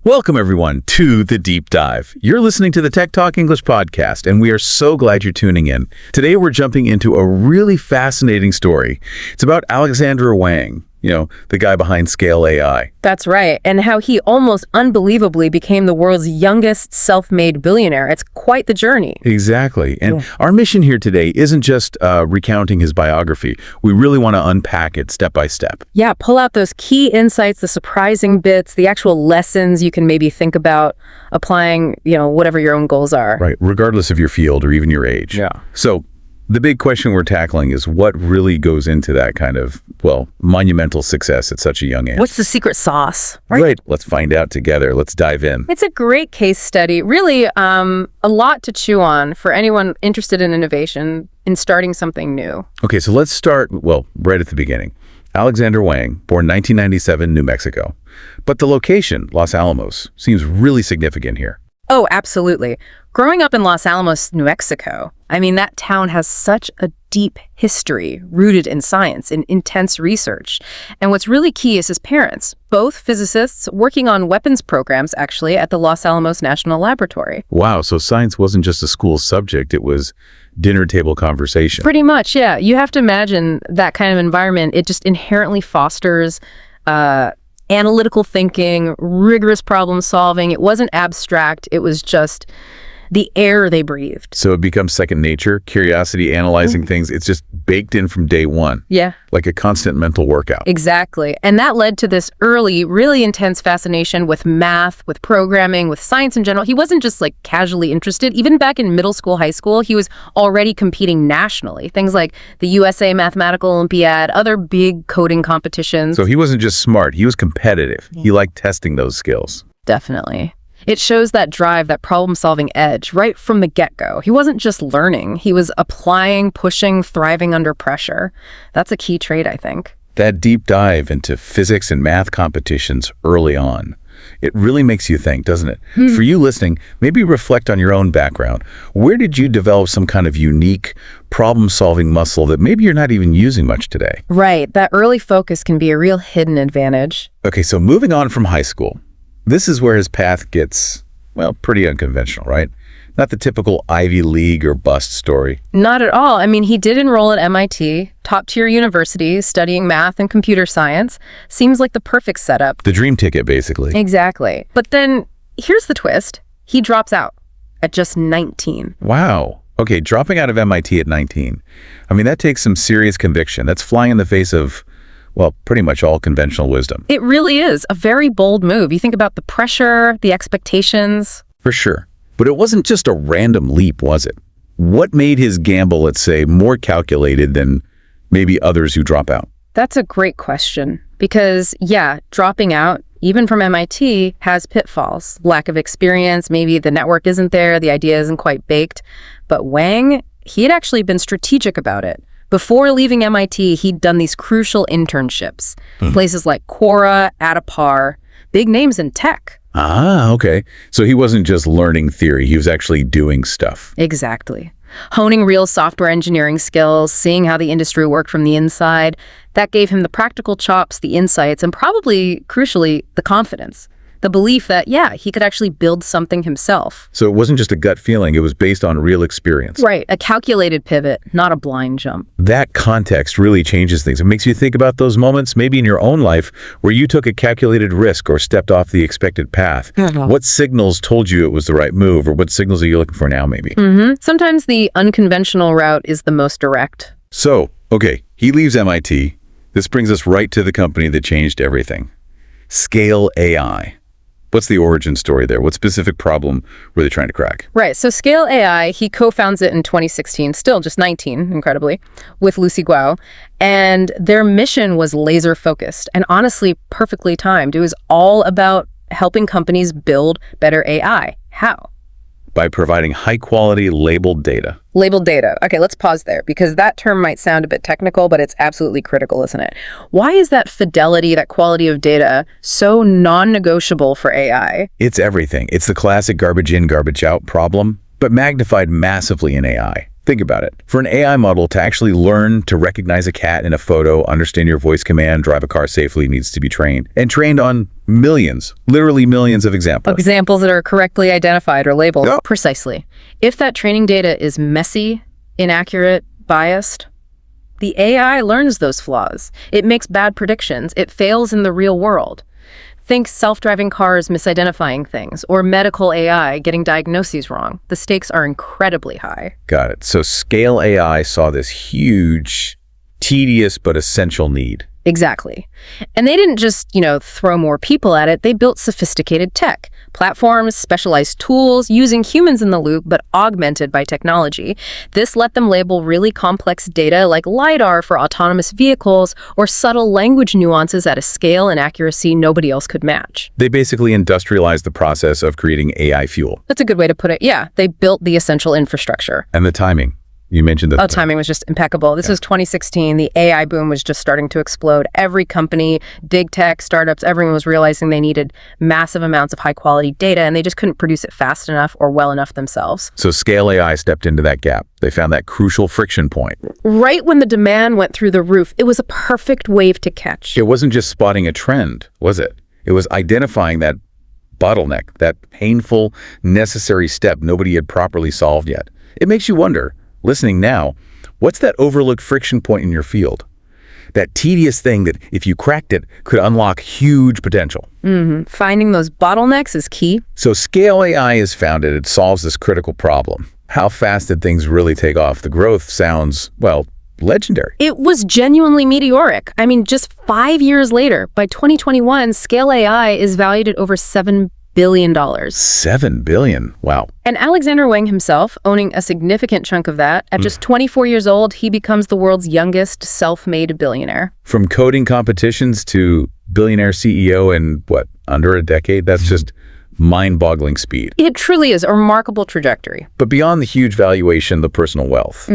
Welcome, everyone, to The Deep Dive. You're listening to the Tech Talk English podcast, and we are so glad you're tuning in. Today, we're jumping into a really fascinating story. It's about Alexandr Wang, the guy behind Scale AI. That's right, and how he almost unbelievably became the world's youngest self-made billionaire. It's quite the journey. Exactly. And our mission here today isn't just recounting his biography. We really want to unpack it step by step. Yeah, pull out those key insights, the surprising bits, the actual lessons you can maybe think about applying, whatever your own goals are. Right, regardless of your field or even your age. Yeah. So the big question we're tackling is what really goes into that kind of, monumental success at such a young age. What's the secret sauce? Right. Let's find out together. Let's dive in. It's a great case study. Really, a lot to chew on for anyone interested in innovation, in starting something new. Okay, so let's start, right at the beginning. Alexandr Wang, born 1997, New Mexico. But the location, Los Alamos, seems really significant here. Oh, absolutely. Growing up in Los Alamos, New Mexico, that town has such a deep history rooted in science, in intense research. And what's really key is his parents, both physicists working on weapons programs, actually, at the Los Alamos National Laboratory. Wow, so science wasn't just a school subject, it was dinner table conversation. Pretty much, yeah. You have to imagine that kind of environment. It just inherently fosters analytical thinking, rigorous problem solving. It wasn't abstract. It was just the air they breathed. So it becomes second nature, curiosity, analyzing things. It's just baked in from day one. Yeah. Like a constant mental workout. Exactly. And that led to this early, really intense fascination with math, with programming, with science in general. He wasn't just casually interested. Even back in middle school, high school, he was already competing nationally. Things like the USA Mathematical Olympiad, other big coding competitions. So he wasn't just smart, he was competitive. He liked testing those skills. Definitely. It shows that drive, that problem-solving edge, right from the get-go. He wasn't just learning. He was applying, pushing, thriving under pressure. That's a key trait, I think. That deep dive into physics and math competitions early on, it really makes you think, doesn't it? For you listening, maybe reflect on your own background. Where did you develop some kind of unique problem-solving muscle that maybe you're not even using much today? Right. That early focus can be a real hidden advantage. Okay, so moving on from high school, this is where his path gets, pretty unconventional, right? Not the typical Ivy League or bust story. Not at all. He did enroll at MIT, top-tier university, studying math and computer science. Seems like the perfect setup. The dream ticket, basically. Exactly. But then, here's the twist. He drops out at just 19. Wow. Okay, dropping out of MIT at 19. That takes some serious conviction. That's flying in the face of pretty much all conventional wisdom. It really is a very bold move. You think about the pressure, the expectations. For sure. But it wasn't just a random leap, was it? What made his gamble, let's say, more calculated than maybe others who drop out? That's a great question. Because, dropping out, even from MIT, has pitfalls. Lack of experience, maybe the network isn't there, the idea isn't quite baked. But Wang, he had actually been strategic about it. Before leaving MIT, he'd done these crucial internships. Places like Quora, Adapar, big names in tech. Ah, okay. So he wasn't just learning theory, he was actually doing stuff. Exactly. Honing real software engineering skills, seeing how the industry worked from the inside. That gave him the practical chops, the insights, and probably, crucially, the confidence. The belief that, he could actually build something himself. So it wasn't just a gut feeling, it was based on real experience. Right, a calculated pivot, not a blind jump. That context really changes things. It makes you think about those moments, maybe in your own life, where you took a calculated risk or stepped off the expected path. What signals told you it was the right move, or what signals are you looking for now, maybe? Sometimes the unconventional route is the most direct. So, okay, he leaves MIT. This brings us right to the company that changed everything. Scale AI. What's the origin story there? What specific problem were they trying to crack? Right. So Scale AI, he co-founds it in 2016, still just 19, incredibly, with Lucy Guo. And their mission was laser focused and honestly perfectly timed. It was all about helping companies build better AI. How? By providing high-quality labeled data. Labeled data. Okay, let's pause there because that term might sound a bit technical, but it's absolutely critical, isn't it? Why is that fidelity, that quality of data, so non-negotiable for AI? It's everything. It's the classic garbage in, garbage out problem, but magnified massively in AI. Think about it. For an AI model to actually learn to recognize a cat in a photo, understand your voice command, drive a car safely, needs to be trained. And trained on millions, literally millions of examples. Examples that are correctly identified or labeled. Yep. Precisely. If that training data is messy, inaccurate, biased, the AI learns those flaws. It makes bad predictions. It fails in the real world. Think self-driving cars misidentifying things, or medical AI getting diagnoses wrong. The stakes are incredibly high. Got it. So Scale AI saw this huge, tedious, but essential need. Exactly. And they didn't just, throw more people at it. They built sophisticated tech, platforms, specialized tools, using humans in the loop, but augmented by technology. This let them label really complex data like LiDAR for autonomous vehicles or subtle language nuances at a scale and accuracy nobody else could match. They basically industrialized the process of creating AI fuel. That's a good way to put it. Yeah, they built the essential infrastructure. And the timing. You mentioned that. Timing was just impeccable. This was 2016. The AI boom was just starting to explode. Every company, big tech, startups, everyone was realizing they needed massive amounts of high quality data, and they just couldn't produce it fast enough or well enough themselves. So Scale AI stepped into that gap. They found that crucial friction point. Right when the demand went through the roof, it was a perfect wave to catch. It wasn't just spotting a trend, was it? It was identifying that bottleneck, that painful, necessary step nobody had properly solved yet. It makes you wonder, listening now, what's that overlooked friction point in your field? That tedious thing that, if you cracked it, could unlock huge potential. Finding those bottlenecks is key. So Scale AI is founded, it solves this critical problem. How fast did things really take off? The growth sounds, legendary. It was genuinely meteoric. I mean, just 5 years later, by 2021, Scale AI is valued at over $7 billion. $7 billion. Wow. And Alexandr Wang himself, owning a significant chunk of that, at just 24 years old, he becomes the world's youngest self-made billionaire. From coding competitions to billionaire CEO in, under a decade? That's just mind-boggling speed. It truly is a remarkable trajectory. But beyond the huge valuation, the personal wealth,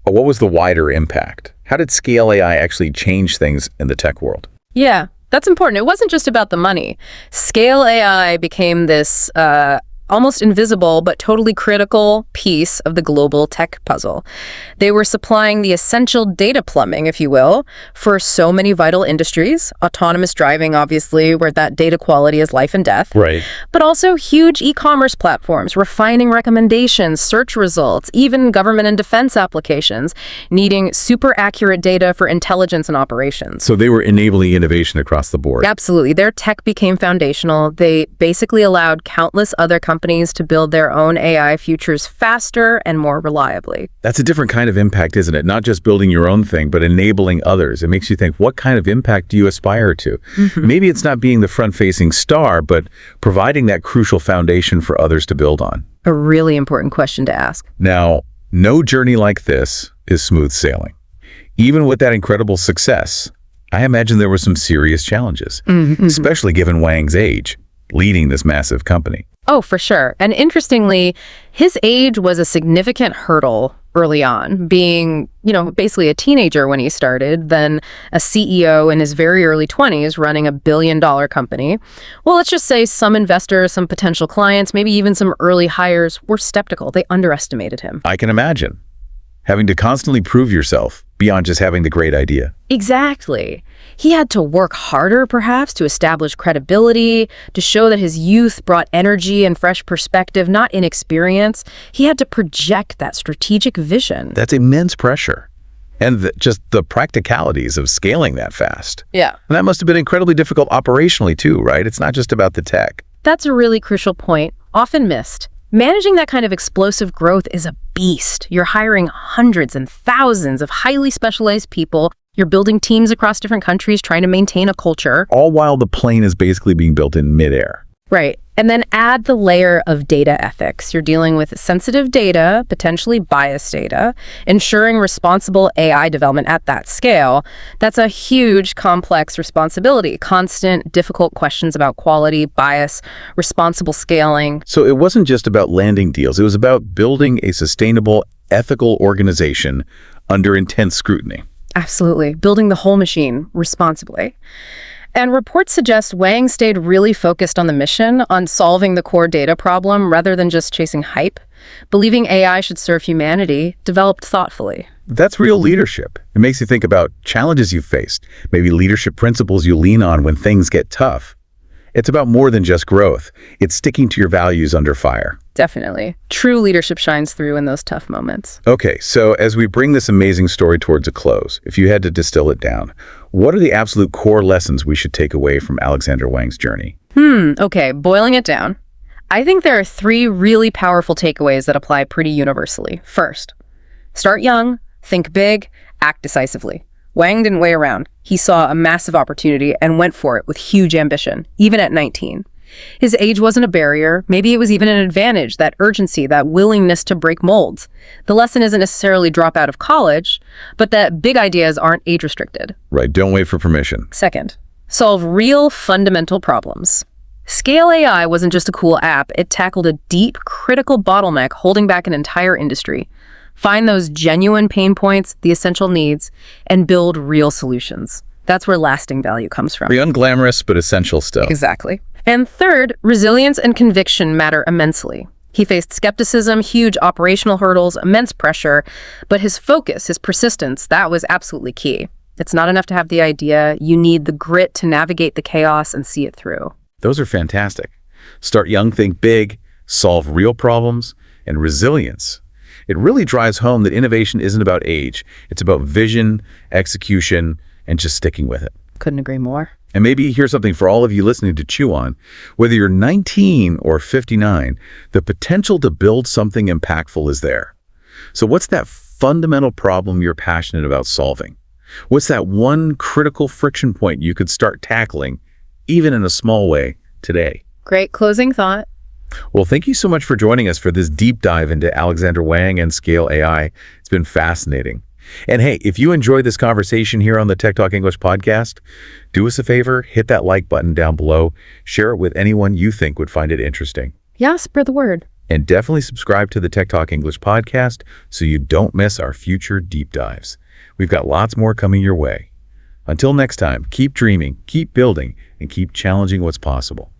what was the wider impact? How did Scale AI actually change things in the tech world? Yeah. That's important. It wasn't just about the money. Scale AI became this almost invisible but totally critical piece of the global tech puzzle. They were supplying the essential data plumbing, if you will, for so many vital industries. Autonomous driving, obviously, where that data quality is life and death. Right. But also huge e-commerce platforms, refining recommendations, search results, even government and defense applications, needing super accurate data for intelligence and operations. So they were enabling innovation across the board. Absolutely. Their tech became foundational. They basically allowed countless other companies to build their own AI futures faster and more reliably. That's a different kind of impact, isn't it? Not just building your own thing, but enabling others. It makes you think, what kind of impact do you aspire to? Maybe it's not being the front-facing star, but providing that crucial foundation for others to build on. A really important question to ask. Now, no journey like this is smooth sailing. Even with that incredible success, I imagine there were some serious challenges, especially given Wang's age, leading this massive company. Oh, for sure. And interestingly, his age was a significant hurdle early on, being, basically a teenager when he started, then a CEO in his very early 20s running $1 billion company. Well, let's just say some investors, some potential clients, maybe even some early hires were skeptical. They underestimated him. I can imagine having to constantly prove yourself beyond just having the great idea. Exactly. He had to work harder, perhaps, to establish credibility, to show that his youth brought energy and fresh perspective, not inexperience. He had to project that strategic vision. That's immense pressure. And just the practicalities of scaling that fast. Yeah. And that must have been incredibly difficult operationally too, right? It's not just about the tech. That's a really crucial point, often missed. Managing that kind of explosive growth is a beast. You're hiring hundreds and thousands of highly specialized people. You're building teams across different countries, trying to maintain a culture. All while the plane is basically being built in midair. Right. And then add the layer of data ethics. You're dealing with sensitive data, potentially biased data, ensuring responsible AI development at that scale. That's a huge, complex responsibility. Constant, difficult questions about quality, bias, responsible scaling. So it wasn't just about landing deals. It was about building a sustainable, ethical organization under intense scrutiny. Absolutely. Building the whole machine responsibly. And reports suggest Wang stayed really focused on the mission, on solving the core data problem rather than just chasing hype. Believing AI should serve humanity, developed thoughtfully. That's real leadership. It makes you think about challenges you've faced, maybe leadership principles you lean on when things get tough. It's about more than just growth. It's sticking to your values under fire. Definitely. True leadership shines through in those tough moments. Okay, so as we bring this amazing story towards a close, if you had to distill it down, what are the absolute core lessons we should take away from Alexandr Wang's journey? Okay, boiling it down. I think there are 3 really powerful takeaways that apply pretty universally. First, start young, think big, act decisively. Wang didn't wait around. He saw a massive opportunity and went for it with huge ambition, even at 19. His age wasn't a barrier. Maybe it was even an advantage, that urgency, that willingness to break molds. The lesson isn't necessarily drop out of college, but that big ideas aren't age-restricted. Right, don't wait for permission. Second, solve real fundamental problems. Scale AI wasn't just a cool app. It tackled a deep, critical bottleneck holding back an entire industry. Find those genuine pain points, the essential needs, and build real solutions. That's where lasting value comes from. Pretty unglamorous, but essential stuff. Exactly. And third, resilience and conviction matter immensely. He faced skepticism, huge operational hurdles, immense pressure, but his focus, his persistence, that was absolutely key. It's not enough to have the idea. You need the grit to navigate the chaos and see it through. Those are fantastic. Start young, think big, solve real problems, and resilience. It really drives home that innovation isn't about age. It's about vision, execution, and just sticking with it. Couldn't agree more. And maybe here's something for all of you listening to chew on. Whether you're 19 or 59, the potential to build something impactful is there. So what's that fundamental problem you're passionate about solving? What's that one critical friction point you could start tackling, even in a small way, today? Great closing thought. Well, thank you so much for joining us for this deep dive into Alexandr Wang and Scale AI. It's been fascinating. And hey, if you enjoyed this conversation here on the Tech Talk English podcast, do us a favor, hit that like button down below, share it with anyone you think would find it interesting. Yeah, spread the word. And definitely subscribe to the Tech Talk English podcast so you don't miss our future deep dives. We've got lots more coming your way. Until next time, keep dreaming, keep building, and keep challenging what's possible.